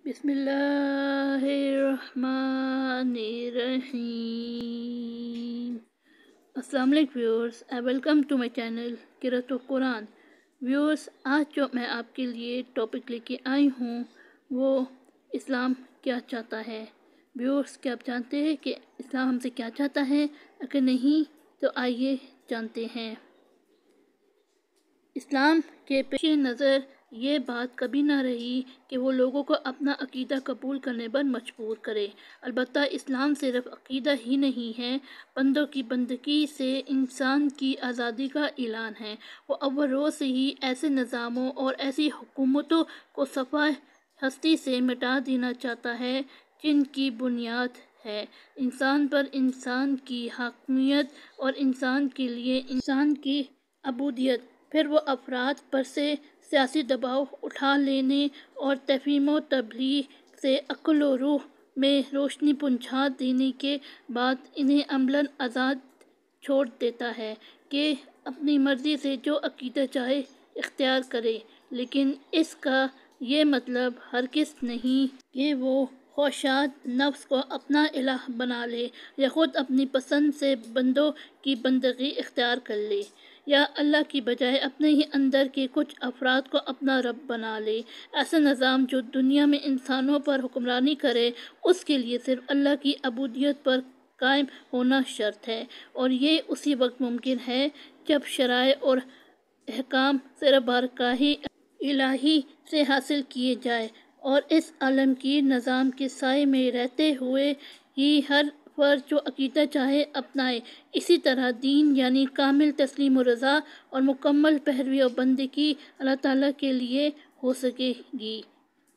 بسم اللہ الرحمن الرحیم۔ السلام علیکم viewers, welcome to my channel قرأت قرآن۔ ویورز، آج جو میں آپ کے لیے ٹاپک لے کے آئی ہوں وہ اسلام کیا چاہتا ہے۔ ویورز، کیا آپ جانتے ہیں کہ اسلام ہم سے کیا چاہتا ہے؟ اگر نہیں تو آئیے جانتے ہیں۔ اسلام کے پیش نظر یہ بات کبھی نہ رہی کہ وہ لوگوں کو اپنا عقیدہ قبول کرنے پر مجبور کرے۔ البتہ اسلام صرف عقیدہ ہی نہیں ہے، بندوں کی بندگی سے انسان کی آزادی کا اعلان ہے۔ وہ اول روز سے ہی ایسے نظاموں اور ایسی حکومتوں کو صفحہ ہستی سے مٹا دینا چاہتا ہے جن کی بنیاد ہے انسان پر انسان کی حاکمیت اور انسان کے لیے انسان کی عبودیت۔ پھر وہ افراد پر سے سیاسی دباؤ اٹھا لینے اور تفہیم و تبلیغ سے عقل و روح میں روشنی پہنچا دینے کے بعد انہیں عملاً آزاد چھوڑ دیتا ہے کہ اپنی مرضی سے جو عقیدہ چاہے اختیار کرے، لیکن اس کا یہ مطلب ہرگز نہیں کہ وہ خواہشات نفس کو اپنا الہ بنا لے یا خود اپنی پسند سے بندوں کی بندگی اختیار کر لے، یا اللہ کی بجائے اپنے ہی اندر کے کچھ افراد کو اپنا رب بنا لے۔ ایسا نظام جو دنیا میں انسانوں پر حکمرانی کرے، اس کے لیے صرف اللہ کی عبودیت پر قائم ہونا شرط ہے، اور یہ اسی وقت ممکن ہے جب شرائع اور احکام صرف بارگاہ الہی سے حاصل کیے جائیں اور اس عالمگیر نظام کے سائے میں رہتے ہوئے ہی ہر فرد جو عقیدہ چاہے اپنائے۔ اسی طرح دین یعنی کامل تسلیم و رضا اور مکمل پیروی و بندگی اللہ تعالیٰ کے لیے ہو سکے گی۔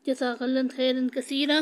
جزاک اللہ خیرا کثیرا۔